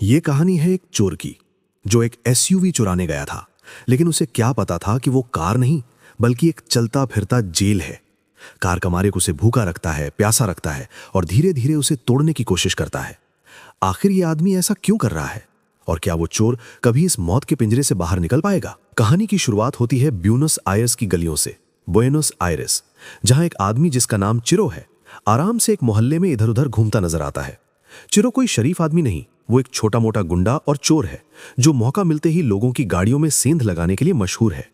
ये कहानी है एक चोर की, जो एक एसयूवी चुराने गया था। लेकिन उसे क्या पता था कि वो कार नहीं, बल्कि एक चलता फिरता जेल है। कार का मालिक उसे भूखा रखता है, प्यासा रखता है और धीरे धीरे उसे तोड़ने की कोशिश करता है। आखिर ये आदमी ऐसा क्यों कर रहा है? और क्या वो चोर कभी इस मौत के पिंजरे से बाहर निकल पाएगा? कहानी की शुरुआत होती है ब्यूनस आयर्स की गलियों से, बुएनोस आयरेस, जहां एक आदमी जिसका नाम चिरो है, आराम से एक मोहल्ले में इधर उधर घूमता नजर आता है। चिरो कोई शरीफ आदमी नहीं, वो एक छोटा मोटा गुंडा और चोर है, जो मौका मिलते ही लोगों की गाड़ियों में सेंध लगाने के लिए मशहूर है।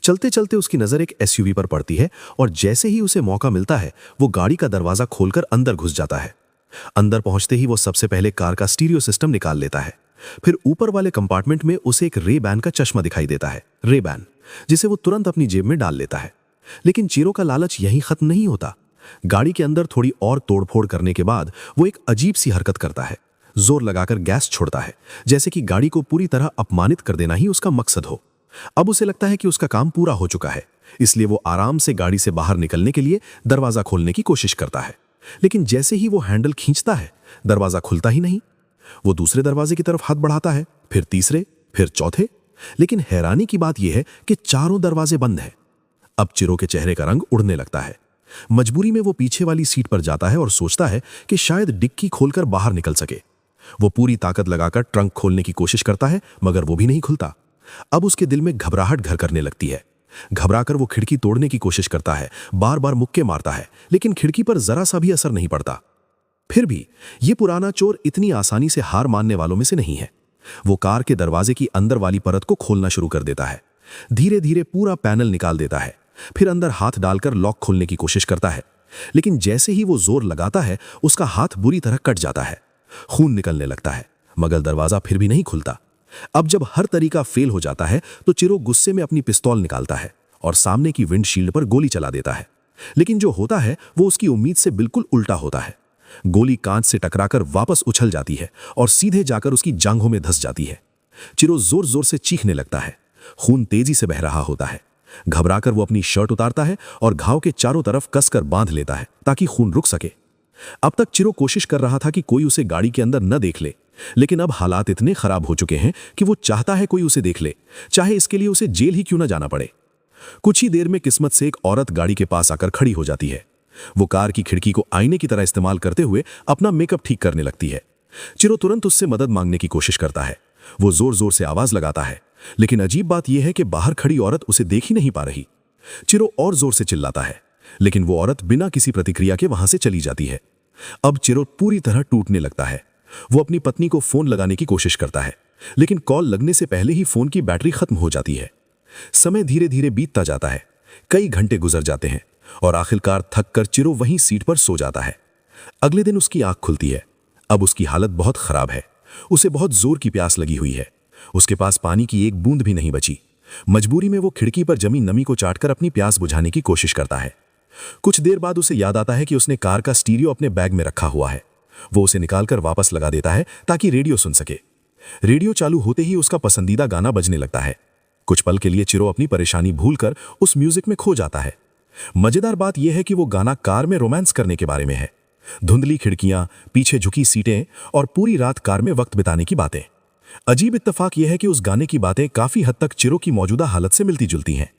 चलते चलते उसकी नजर एक एसयूवी पर पड़ती है और जैसे ही उसे मौका मिलता है, वो गाड़ी का दरवाजा खोलकर अंदर घुस जाता है। अंदर पहुंचते ही वो सबसे पहले कार का स्टीरियो सिस्टम निकाल लेता है। फिर ऊपर वाले कंपार्टमेंट में उसे एक रे बैन का चश्मा दिखाई देता है, रे बैन, जिसे वो तुरंत अपनी जेब में डाल लेता है। लेकिन चिरो का लालच यहीं खत्म नहीं होता। गाड़ी के अंदर थोड़ी और तोड़फोड़ करने के बाद वो एक अजीब सी हरकत करता है। जोर लगाकर गैस छोड़ता है, जैसे कि गाड़ी को पूरी तरह अपमानित कर देना ही उसका मकसद हो। अब उसे लगता है कि उसका काम पूरा हो चुका है, इसलिए वो आराम से गाड़ी से बाहर निकलने के लिए दरवाजा खोलने की कोशिश करता है। लेकिन जैसे ही वो हैंडल खींचता है, दरवाजा खुलता ही नहीं। वो दूसरे दरवाजे की तरफ हाथ बढ़ाता है, फिर तीसरे, फिर चौथे। लेकिन हैरानी की बात यह है कि चारों दरवाजे बंद हैं। अब चिरो के चेहरे का रंग उड़ने लगता है। मजबूरी में वो पीछे वाली सीट पर जाता है और सोचता है कि शायद डिक्की खोलकर बाहर निकल सके। वो पूरी ताकत लगाकर ट्रंक खोलने की कोशिश करता है, मगर वो भी नहीं खुलता। अब उसके दिल में घबराहट घर करने लगती है। घबराकर वो खिड़की तोड़ने की कोशिश करता है, बार बार मुक्के मारता है, लेकिन खिड़की पर जरा सा भी असर नहीं पड़ता। फिर भी ये पुराना चोर इतनी आसानी से हार मानने वालों में से नहीं है। वो कार के दरवाजे की अंदर वाली परत को खोलना शुरू कर देता है। धीरे धीरे पूरा पैनल निकाल देता है। फिर अंदर हाथ डालकर लॉक खोलने की कोशिश करता है, लेकिन जैसे ही वो जोर लगाता है, उसका हाथ बुरी तरह कट जाता है। खून निकलने लगता है, मगर दरवाजा फिर भी नहीं खुलता। अब जब हर तरीका फेल हो जाता है, तो चिरो गुस्से में अपनी पिस्तौल निकालता है और सामने की विंडशील्ड पर गोली चला देता है। लेकिन जो होता है वो उसकी उम्मीद से बिल्कुल उल्टा होता है। गोली कांच से टकराकर वापस उछल जाती है और सीधे जाकर उसकी जांघों में धंस जाती है। चिरो जोर जोर से चीखने लगता है। खून तेजी से बह रहा होता है। घबराकर वो अपनी शर्ट उतारता है और घाव के चारों तरफ कसकर बांध लेता है ताकि खून रुक सके। अब तक चिरो कोशिश कर रहा था कि कोई उसे गाड़ी के अंदर न देख ले, लेकिन अब हालात इतने खराब हो चुके हैं कि वो चाहता है कोई उसे देख ले, चाहे इसके लिए उसे जेल ही क्यों न जाना पड़े। कुछ ही देर में किस्मत से एक औरत गाड़ी के पास आकर खड़ी हो जाती है। वो कार की खिड़की को आईने की तरह इस्तेमाल करते हुए अपना मेकअप ठीक करने लगती है। चिरो तुरंत उससे मदद मांगने की कोशिश करता है। वो जोर जोर से आवाज लगाता है, लेकिन अजीब बात यह है कि बाहर खड़ी औरत उसे देख ही नहीं पा रही। चिरो और जोर से चिल्लाता है, लेकिन वो औरत बिना किसी प्रतिक्रिया के वहां से चली जाती है। अब चिरो पूरी तरह टूटने लगता है। वो अपनी पत्नी को फोन लगाने की कोशिश करता है, लेकिन कॉल लगने से पहले ही फोन की बैटरी खत्म हो जाती है। समय धीरे धीरे बीतता जाता है। कई घंटे गुजर जाते हैं और आखिरकार थक कर चिरो वहीं सीट पर सो जाता है। अगले दिन उसकी आंख खुलती है। अब उसकी हालत बहुत खराब है। उसे बहुत जोर की प्यास लगी हुई है। उसके पास पानी की एक बूंद भी नहीं बची। मजबूरी में वो खिड़की पर जमी नमी को चाटकर अपनी प्यास बुझाने की कोशिश करता है। कुछ देर बाद उसे याद आता है कि उसने कार का स्टीरियो अपने बैग में रखा हुआ है। वो उसे निकालकर वापस लगा देता है ताकि रेडियो सुन सके। रेडियो चालू होते ही उसका पसंदीदा गाना बजने लगता है। कुछ पल के लिए चिरो अपनी परेशानी भूलकर उस म्यूजिक में खो जाता है। मजेदार बात यह है कि वो गाना कार में रोमांस करने के बारे में है। धुंधली खिड़कियां, पीछे झुकी सीटें और पूरी रात कार में वक्त बिताने की बातें। अजीब इत्तेफाक यह है कि उस गाने की बातें काफी हद तक चिरो की मौजूदा हालत से मिलती जुलती हैं।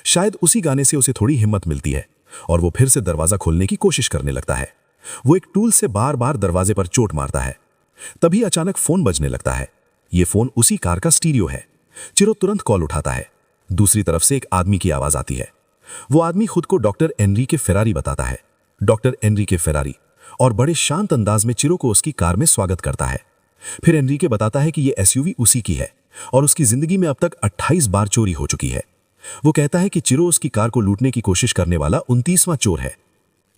शायद उसी गाने से उसे थोड़ी हिम्मत मिलती है और वो फिर से दरवाजा खोलने की कोशिश करने लगता है। वो एक टूल से बार बार दरवाजे पर चोट मारता है। तभी अचानक फोन बजने लगता है। ये फोन उसी कार का स्टीरियो है। चिरो तुरंत कॉल उठाता है। दूसरी तरफ से एक आदमी की आवाज आती है। वो आदमी खुद को डॉक्टर एनरिके फेरारी बताता है। डॉक्टर एनरिके फेरारी, और बड़े शांत अंदाज में चिरो को उसकी कार में स्वागत करता है। फिर एनरिके बताता है कि ये एसयूवी उसी की है और उसकी जिंदगी में अब तक 28 बार चोरी हो चुकी है। वो कहता है कि चिरो उसकी कार को लूटने की कोशिश करने वाला 29वां चोर है।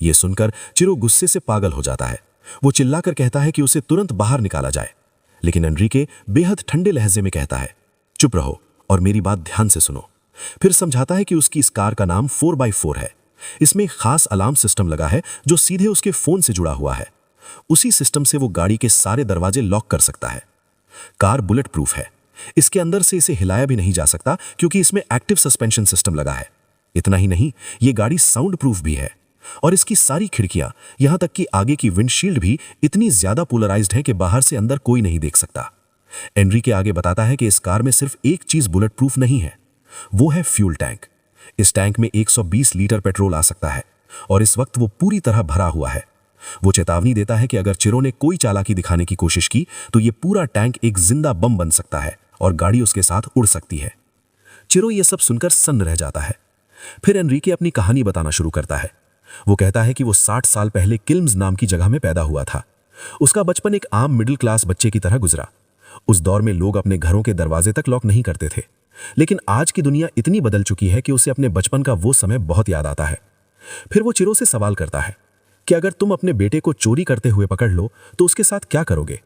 यह सुनकर चिरो गुस्से से पागल हो जाता है। वो चिल्लाकर कहता है कि उसे तुरंत बाहर निकाला जाए, लेकिन एनरिके बेहद ठंडे लहजे में कहता है, चुप रहो और मेरी बात ध्यान से सुनो। फिर समझाता है कि उसकी इस कार का नाम 4x4 है। इसमें एक खास अलार्म सिस्टम लगा है जो सीधे उसके फोन से जुड़ा हुआ है। उसी सिस्टम से वो गाड़ी के सारे दरवाजे लॉक कर सकता है। कार बुलेट प्रूफ है। इसके अंदर से इसे हिलाया भी नहीं जा सकता क्योंकि इसमें एक्टिव सस्पेंशन सिस्टम लगा है। इतना ही नहीं, ये गाड़ी साउंड प्रूफ भी है और इसकी सारी खिड़कियां, यहां तक कि आगे की विंडशील्ड भी इतनी ज्यादा पोलराइज्ड है कि बाहर से अंदर कोई नहीं देख सकता। एनरिके आगे बताता है कि इस कार में सिर्फ एक चीज बुलेट प्रूफ नहीं है, वो है फ्यूल टैंक। इस टैंक में 120 लीटर पेट्रोल आ सकता है और इस वक्त वो पूरी तरह भरा हुआ है। वो चेतावनी देता है कि अगर चिरो ने कोई चालाकी दिखाने की कोशिश की तो ये पूरा टैंक एक जिंदा बम बन सकता है और गाड़ी उसके साथ उड़ सकती है। चिरो ये सब सुनकर सन्न रह जाता है। फिर एनरिके अपनी कहानी बताना शुरू करता है। वो कहता है कि वो 60 साल पहले किल्म्स नाम की जगह में पैदा हुआ था। उसका बचपन एक आम मिडिल क्लास बच्चे की तरह गुजरा। उस दौर में लोग अपने घरों के दरवाजे तक लॉक नहीं करते थे, लेकिन आज की दुनिया इतनी बदल चुकी है कि उसे अपने बचपन का वो समय बहुत याद आता है। फिर वो चिरो से सवाल करता है कि अगर तुम अपने बेटे को चोरी करते हुए पकड़ लो तो उसके साथ क्या करोगे।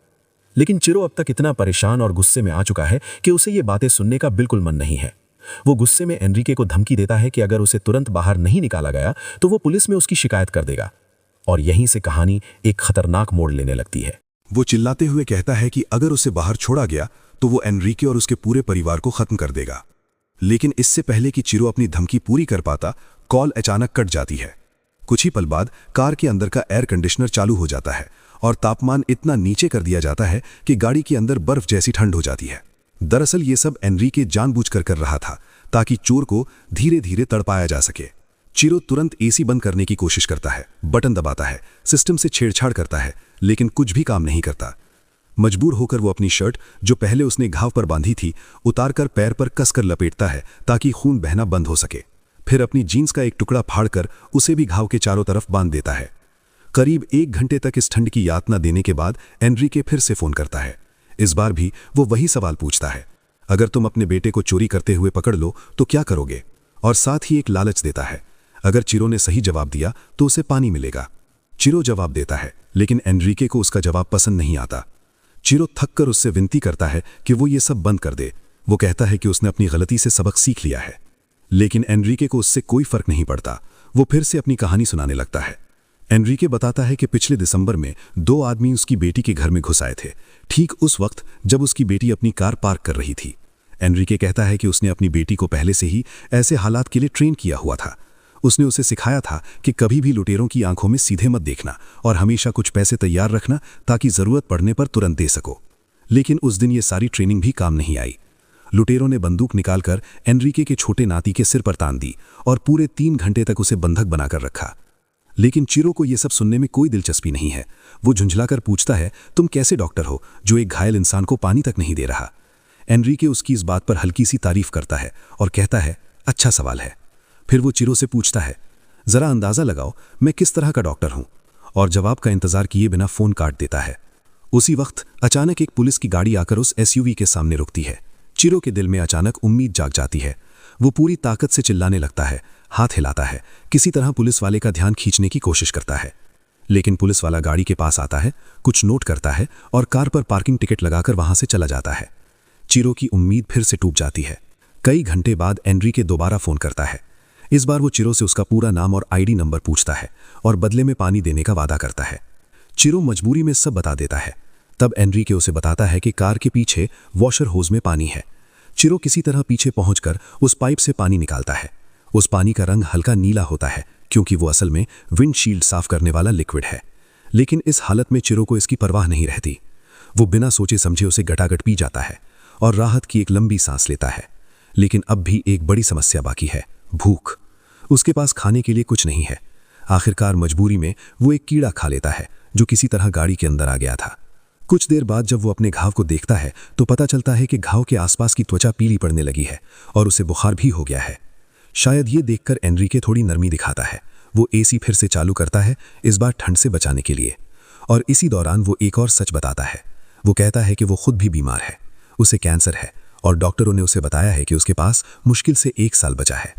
लेकिन चिरो अब तक इतना परेशान और गुस्से में आ चुका है कि उसे ये बातें सुनने का बिल्कुल मन नहीं है। वो गुस्से में एनरिके को धमकी देता है कि अगर उसे तुरंत बाहर नहीं निकाला गया तो वो पुलिस में उसकी शिकायत कर देगा। और यहीं से कहानी एक खतरनाक मोड़ लेने लगती है। वो चिल्लाते हुए कहता है कि अगर उसे बाहर छोड़ा गया तो वो एनरिके और उसके पूरे परिवार को खत्म कर देगा। लेकिन इससे पहले कि चिरो अपनी धमकी पूरी कर पाता, कॉल अचानक कट जाती है। कुछ ही पल बाद कार के अंदर का एयर कंडीशनर चालू हो जाता है और तापमान इतना नीचे कर दिया जाता है कि गाड़ी के अंदर बर्फ जैसी ठंड हो जाती है। दरअसल ये सब एनरिके जानबूझकर कर रहा था ताकि चोर को धीरे धीरे तड़पाया जा सके। चिरो तुरंत एसी बंद करने की कोशिश करता है, बटन दबाता है, सिस्टम से छेड़छाड़ करता है, लेकिन कुछ भी काम नहीं करता। मजबूर होकर वो अपनी शर्ट, जो पहले उसने घाव पर बांधी थी, उतारकर पैर पर कसकर लपेटता है ताकि खून बहना बंद हो सके। फिर अपनी जीन्स का एक टुकड़ा फाड़कर उसे भी घाव के चारों तरफ बांध देता है। करीब 1 घंटे तक इस ठंड की यातना देने के बाद एनरिके फिर से फोन करता है। इस बार भी वो वही सवाल पूछता है, अगर तुम अपने बेटे को चोरी करते हुए पकड़ लो तो क्या करोगे, और साथ ही एक लालच देता है, अगर चिरो ने सही जवाब दिया तो उसे पानी मिलेगा। चिरो जवाब देता है, लेकिन एनरिके को उसका जवाब पसंद नहीं आता। चिरो थककर उससे विनती करता है कि वो ये सब बंद कर दे। वो कहता है कि उसने अपनी गलती से सबक सीख लिया है, लेकिन एनरिके को उससे कोई फर्क नहीं पड़ता। वो फिर से अपनी कहानी सुनाने लगता है। एनरिके बताता है कि पिछले दिसंबर में 2 आदमी उसकी बेटी के घर में घुस आए थे, ठीक उस वक्त जब उसकी बेटी अपनी कार पार्क कर रही थी। एनरिके कहता है कि उसने अपनी बेटी को पहले से ही ऐसे हालात के लिए ट्रेन किया हुआ था। उसने उसे सिखाया था कि कभी भी लुटेरों की आंखों में सीधे मत देखना और हमेशा कुछ पैसे तैयार रखना ताकि जरूरत पड़ने पर तुरंत दे सको। लेकिन उस दिन ये सारी ट्रेनिंग भी काम नहीं आई। लुटेरों ने बंदूक निकालकर एनरिके के छोटे नाती के सिर पर तान दी और पूरे 3 घंटे तक उसे बंधक बनाकर रखा। लेकिन चिरो को यह सब सुनने में कोई दिलचस्पी नहीं है। वो झुंझलाकर पूछता है, तुम कैसे डॉक्टर हो जो एक घायल इंसान को पानी तक नहीं दे रहा। एनरिके उसकी इस बात पर हल्की सी तारीफ करता है और कहता है, अच्छा सवाल है। फिर वो चिरो से पूछता है, जरा अंदाजा लगाओ मैं किस तरह का डॉक्टर हूं, और जवाब का इंतजार किए बिना फोन काट देता है। उसी वक्त अचानक एक पुलिस की गाड़ी आकर उस एसयूवी के सामने रुकती है। चिरो के दिल में अचानक उम्मीद जाग जाती है। वो पूरी ताकत से चिल्लाने लगता है, हाथ हिलाता है, किसी तरह पुलिस वाले का ध्यान खींचने की कोशिश करता है। लेकिन पुलिस वाला गाड़ी के पास आता है, कुछ नोट करता है और कार पर पार्किंग टिकट लगाकर वहां से चला जाता है। चिरो की उम्मीद फिर से टूट जाती है। कई घंटे बाद एनरिके दोबारा फोन करता है। इस बार वो चिरो से उसका पूरा नाम और आईडी नंबर पूछता है और बदले में पानी देने का वादा करता है। चिरो मजबूरी में सब बता देता है। तब एनरिके उसे बताता है कि कार के पीछे वॉशर होज में पानी है। चिरो किसी तरह पीछे पहुंचकर उस पाइप से पानी निकालता है। उस पानी का रंग हल्का नीला होता है क्योंकि वो असल में विंडशील्ड साफ करने वाला लिक्विड है। लेकिन इस हालत में चिरो को इसकी परवाह नहीं रहती। वो बिना सोचे समझे उसे गटागट पी जाता है और राहत की एक लंबी सांस लेता है। लेकिन अब भी एक बड़ी समस्या बाकी है, भूख। उसके पास खाने के लिए कुछ नहीं है। आखिरकार मजबूरी में वो एक कीड़ा खा लेता है जो किसी तरह गाड़ी के अंदर आ गया था। कुछ देर बाद जब वो अपने घाव को देखता है तो पता चलता है कि घाव के आसपास की त्वचा पीली पड़ने लगी है और उसे बुखार भी हो गया है। शायद ये देखकर एनरिके थोड़ी नरमी दिखाता है। वो एसी फिर से चालू करता है, इस बार ठंड से बचाने के लिए। और इसी दौरान वो एक और सच बताता है। वो कहता है कि वो खुद भी बीमार है, उसे कैंसर है और डॉक्टरों ने उसे बताया है कि उसके पास मुश्किल से 1 साल बचा है।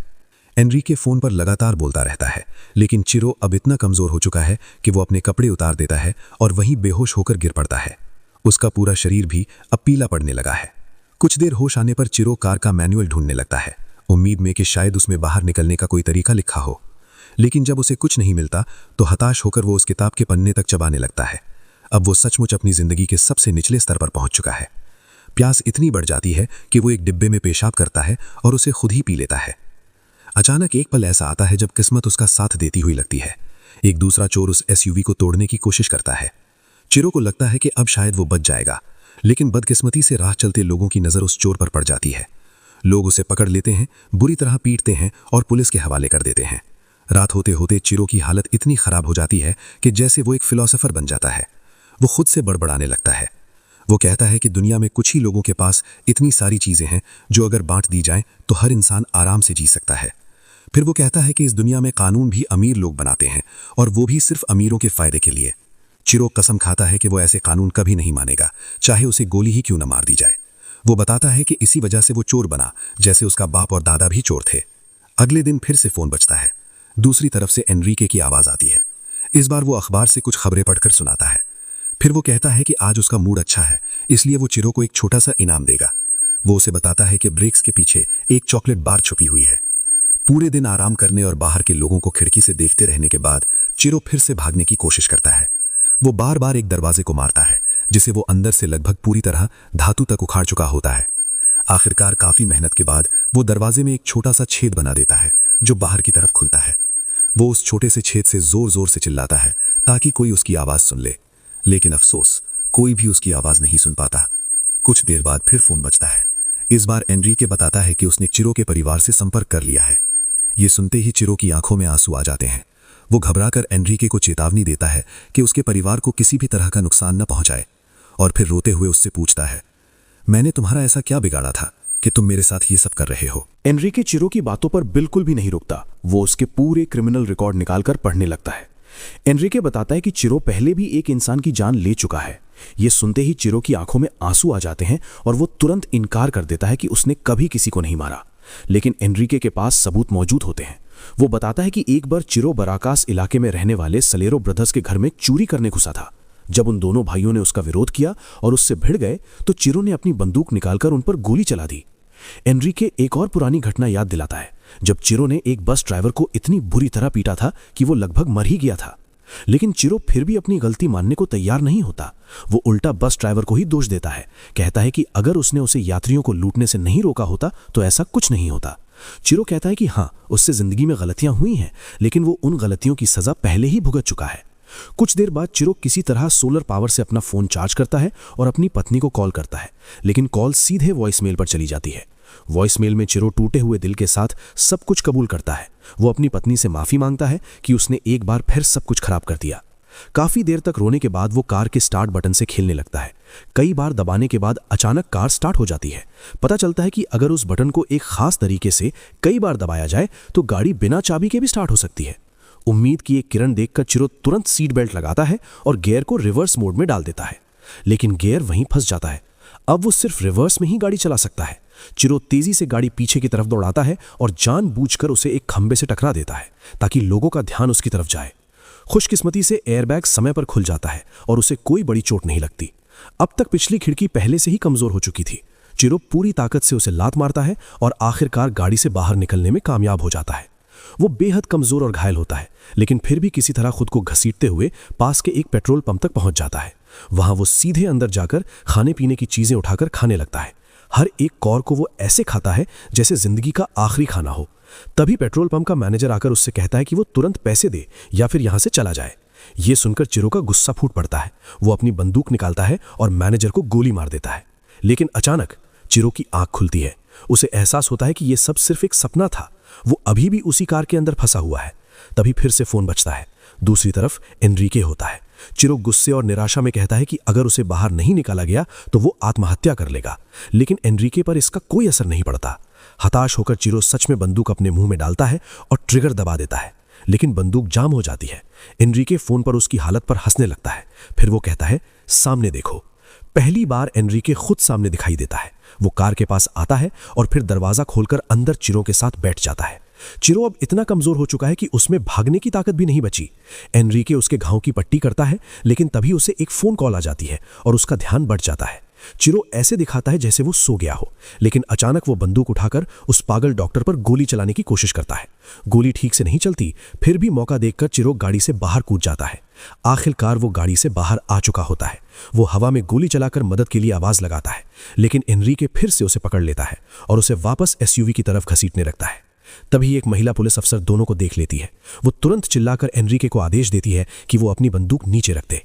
एनरिके फोन पर लगातार बोलता रहता है, लेकिन चिरो अब इतना कमजोर हो चुका है कि वो अपने कपड़े उतार देता है और वहीं बेहोश होकर गिर पड़ता है। उसका पूरा शरीर भी अब पीला पड़ने लगा है। कुछ देर होश आने पर चिरो कार का मैनुअल ढूंढने लगता है, उम्मीद में कि शायद उसमें बाहर निकलने का कोई तरीका लिखा हो। लेकिन जब उसे कुछ नहीं मिलता तो हताश होकर वो उस किताब के पन्ने तक चबाने लगता है। अब वो सचमुच अपनी जिंदगी के सबसे निचले स्तर पर पहुंच चुका है। प्यास इतनी बढ़ जाती है कि वो एक डिब्बे में पेशाब करता है और उसे खुद ही पी लेता है। अचानक एक पल ऐसा आता है जब किस्मत उसका साथ देती हुई लगती है। एक दूसरा चोर उस एसयूवी को तोड़ने की कोशिश करता है। चिरो को लगता है कि अब शायद वो बच जाएगा, लेकिन बदकिस्मती से राह चलते लोगों की नज़र उस चोर पर पड़ जाती है। लोग उसे पकड़ लेते हैं, बुरी तरह पीटते हैं और पुलिस के हवाले कर देते हैं। रात होते होते चिरो की हालत इतनी खराब हो जाती है कि जैसे वो एक फिलोसोफर बन जाता है। वो खुद से बड़बड़ाने लगता है। वो कहता है कि दुनिया में कुछ ही लोगों के पास इतनी सारी चीज़ें हैं जो अगर बांट दी जाएं तो हर इंसान आराम से जी सकता है। फिर वो कहता है कि इस दुनिया में कानून भी अमीर लोग बनाते हैं और वो भी सिर्फ अमीरों के फ़ायदे के लिए। चिरो कसम खाता है कि वो ऐसे कानून कभी नहीं मानेगा, चाहे उसे गोली ही क्यों न मार दी जाए। वो बताता है कि इसी वजह से वो चोर बना, जैसे उसका बाप और दादा भी चोर थे। अगले दिन फिर से फ़ोन बजता है। दूसरी तरफ से एनरिके की आवाज़ आती है। इस बार वो अखबार से कुछ खबरें पढ़कर सुनाता है। फिर वो कहता है कि आज उसका मूड अच्छा है, इसलिए वो चिरो को एक छोटा सा इनाम देगा। वो उसे बताता है कि ब्रेक्स के पीछे एक चॉकलेट बार छुपी हुई है। पूरे दिन आराम करने और बाहर के लोगों को खिड़की से देखते रहने के बाद चिरो फिर से भागने की कोशिश करता है। वो बार बार एक दरवाजे को मारता है, जिसे वो अंदर से लगभग पूरी तरह धातु तक उखाड़ चुका होता है। आखिरकार काफ़ी मेहनत के बाद वो दरवाजे में एक छोटा सा छेद बना देता है, जो बाहर की तरफ खुलता है। वो उस छोटे से छेद से जोर जोर से चिल्लाता है ताकि कोई उसकी आवाज़ सुन ले, लेकिन अफसोस कोई भी उसकी आवाज़ नहीं सुन पाता। कुछ देर बाद फिर फ़ोन बजता है। इस बार एनरिके बताता है कि उसने चिरो के परिवार से संपर्क कर लिया है। ये सुनते ही चिरो की आंखों में आंसू आ जाते हैं। वो घबराकर एनरिके को चेतावनी देता है कि उसके परिवार को किसी भी तरह का नुकसान न पहुंचाए, और फिर रोते हुए उससे पूछता है, मैंने तुम्हारा ऐसा क्या बिगाड़ा था कि तुम मेरे साथ ये सब कर रहे हो? एनरिके चिरो की बातों पर बिल्कुल भी नहीं रुकता। वो उसके पूरे क्रिमिनल रिकॉर्ड निकालकर पढ़ने लगता है। एनरिके बताता है कि चिरो पहले भी एक इंसान की जान ले चुका है। ये सुनते ही चिरो की आंखों में आंसू आ जाते हैं और वो तुरंत इनकार कर देता है कि उसने कभी किसी को नहीं मारा। लेकिन एनरिके के पास सबूत मौजूद होते हैं। वो बताता है कि एक बार चिरो बराकास इलाके में रहने वाले सलेरो ब्रदर्स के घर में चोरी करने घुसा था। जब उन दोनों भाइयों ने उसका विरोध किया और उससे भिड़ गए तो चिरो ने अपनी बंदूक निकालकर उन पर गोली चला दी। एनरिके एक और पुरानी घटना याद दिलाता है, जब चिरो ने एक बस ड्राइवर को इतनी बुरी तरह पीटा था कि वो लगभग मर ही गया था। लेकिन चिरो फिर भी अपनी गलती मानने को तैयार नहीं होता। वो उल्टा बस ड्राइवर को ही दोष देता है। कहता है कि अगर उसने उसे यात्रियों को लूटने से नहीं रोका होता तो ऐसा कुछ नहीं होता। चिरो कहता है कि हाँ, उससे जिंदगी में गलतियां हुई हैं, लेकिन वो उन गलतियों की सजा पहले ही भुगत चुका है। कुछ देर बाद चिरो किसी तरह सोलर पावर से अपना फोन चार्ज करता है और अपनी पत्नी को कॉल करता है, लेकिन कॉल सीधे वॉइसमेल पर चली जाती है। वॉइसमेल में चिरो टूटे हुए दिल के साथ सब कुछ कबूल करता है। वो अपनी पत्नी से माफी मांगता है कि उसने एक बार फिर सब कुछ खराब कर दिया। काफी देर तक रोने के बाद वो कार के स्टार्ट बटन से खेलने लगता है। कई बार दबाने के बाद अचानक कार स्टार्ट हो जाती है। पता चलता है कि अगर उस बटन को एक खास तरीके से कई बार दबाया जाए तो गाड़ी बिना चाबी के भी स्टार्ट हो सकती है। उम्मीद की एक किरण देखकर चिरो तुरंत सीट बेल्ट लगाता है और गियर को रिवर्स मोड में डाल देता है, लेकिन गियर वहीं फंस जाता है। अब वो सिर्फ रिवर्स में ही गाड़ी चला सकता है। चिरो तेजी से गाड़ी पीछे की तरफ दौड़ाता है और जानबूझकर उसे एक खंबे से टकरा देता है ताकि लोगों का ध्यान उसकी तरफ जाए। खुशकिस्मती से एयरबैग समय पर खुल जाता है और उसे कोई बड़ी चोट नहीं लगती। अब तक पिछली खिड़की पहले से ही कमजोर हो चुकी थी। चिरो पूरी ताकत से उसे लात मारता है और आखिरकार गाड़ी से बाहर निकलने में कामयाब हो जाता है। वो बेहद कमजोर और घायल होता है, लेकिन फिर भी किसी तरह खुद को घसीटते हुए पास के एक पेट्रोल पंप तक पहुंच जाता है। वहां वो सीधे अंदर जाकर खाने पीने की चीजें उठाकर खाने लगता है। हर एक कौर को वो ऐसे खाता है जैसे जिंदगी का आखिरी खाना हो। तभी पेट्रोल पंप का मैनेजर आकर उससे कहता है कि वो तुरंत पैसे दे या फिर यहां से चला जाए। ये सुनकर चिरो का गुस्सा फूट पड़ता है। वो अपनी बंदूक निकालता है और मैनेजर को गोली मार देता है। लेकिन अचानक चिरो की आंख खुलती है। उसे एहसास होता है कि यह सब सिर्फ एक सपना था। वो अभी भी उसी कार के अंदर फंसा हुआ है। तभी फिर से फोन बजता है। दूसरी तरफ एनरिके होता है। चिरो गुस्से और निराशा में कहता है कि अगर उसे बाहर नहीं निकाला गया तो वो आत्महत्या कर लेगा, लेकिन एनरिके पर इसका कोई असर नहीं पड़ता। हताश होकर चिरो सच में बंदूक अपने मुंह में डालता है और ट्रिगर दबा देता है, लेकिन बंदूक जाम हो जाती है। एनरिके फोन पर उसकी हालत पर हंसने लगता है। फिर वो कहता है, सामने देखो। पहली बार एनरिके खुद सामने दिखाई देता है। वो कार के पास आता है और फिर दरवाजा खोलकर अंदर चिरो के साथ बैठ जाता है। चिरो अब इतना कमजोर हो चुका है कि उसमें भागने की ताकत भी नहीं बची। एनरिके उसके घाव की पट्टी करता है, लेकिन तभी उसे एक फोन कॉल आ जाती है और उसका ध्यान बढ़ जाता है। चिरो ऐसे दिखाता है जैसे वो सो गया हो, लेकिन अचानक वो बंदूक उठाकर उस पागल डॉक्टर पर गोली चलाने की कोशिश करता है। गोली ठीक से नहीं चलती। फिर भी मौका देखकर चिरो गाड़ी से बाहर कूद जाता है। आखिरकार वो गाड़ी से बाहर आ चुका होता है। वो हवा में गोली चलाकर मदद के लिए आवाज लगाता है, लेकिन एनरिके फिर से उसे पकड़ लेता है और उसे वापस एसयूवी की तरफ घसीटने लगता है। तभी एक महिला पुलिस अफसर दोनों को देख लेती है। वो तुरंत चिल्लाकर एनरिके को आदेश देती है कि वो अपनी बंदूक नीचे रख दे।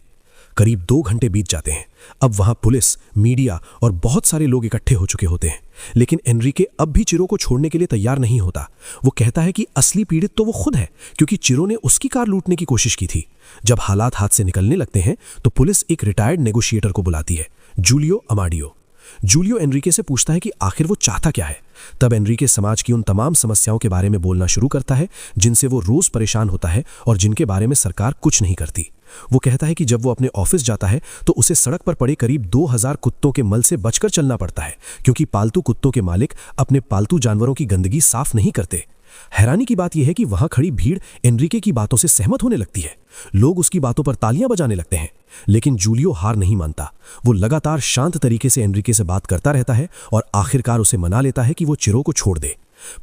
करीब 2 घंटे बीत जाते हैं। अब वहां पुलिस, मीडिया और बहुत सारे लोग इकट्ठे हो चुके होते हैं, लेकिन एनरिके अब भी चिरो को छोड़ने के लिए तैयार नहीं होता। वो कहता है कि असली पीड़ित तो वो खुद है, क्योंकि चिरो ने उसकी कार लूटने की कोशिश की थी। जब हालात हाथ से निकलने लगते हैं तो पुलिस एक रिटायर्ड नेगोशिएटर को बुलाती है, जूलियो अमाडियो। जूलियो एनरिके से पूछता है कि आखिर वो चाहता क्या है। तब एनरिके समाज की उन तमाम समस्याओं के बारे में बोलना शुरू करता है जिनसे वो रोज परेशान होता है और जिनके बारे में सरकार कुछ नहीं करती। वो कहता है कि जब वो अपने ऑफिस जाता है तो उसे सड़क पर पड़े करीब 2000 कुत्तों के मल से बचकर चलना पड़ता है, क्योंकि पालतू कुत्तों के मालिक अपने पालतू जानवरों की गंदगी साफ नहीं करते। हैरानी की बात यह है कि वहां खड़ी भीड़ एनरिके की बातों से सहमत होने लगती है। लोग उसकी बातों पर तालियां बजाने लगते हैं, लेकिन जूलियो हार नहीं मानता। वो लगातार शांत तरीके से एनरिके से बात करता रहता है और आखिरकार उसे मना लेता है कि वो चिरो को छोड़ दे।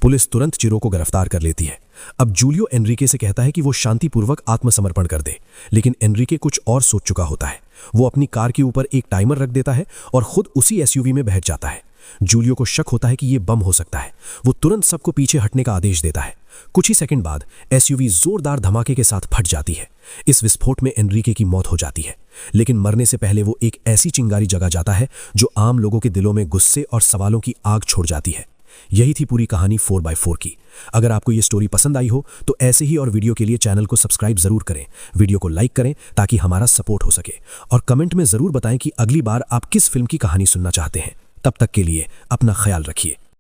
पुलिस तुरंत चिरो को गिरफ्तार कर लेती है। अब जूलियो एनरिके से कहता है कि वो शांतिपूर्वक आत्मसमर्पण कर दे, लेकिन एनरिके कुछ और सोच चुका होता है। वो अपनी कार के ऊपर एक टाइमर रख देता है और खुद उसी एसयूवी में बैठ जाता है। जूलियो को शक होता है कि यह बम हो सकता है। वो तुरंत सबको पीछे हटने का आदेश देता है। कुछ ही सेकंड बाद एसयूवी जोरदार धमाके के साथ फट जाती है। इस विस्फोट में एनरिके की मौत हो जाती है, लेकिन मरने से पहले वो एक ऐसी चिंगारी जगा जाता है जो आम लोगों के दिलों में गुस्से और सवालों की आग छोड़ जाती है। यही थी पूरी कहानी 4x4 की। अगर आपको ये स्टोरी पसंद आई हो तो ऐसे ही और वीडियो के लिए चैनल को सब्सक्राइब जरूर करें, वीडियो को लाइक करें ताकि हमारा सपोर्ट हो सके, और कमेंट में जरूर बताएं कि अगली बार आप किस फिल्म की कहानी सुनना चाहते हैं। तब तक के लिए अपना ख्याल रखिए।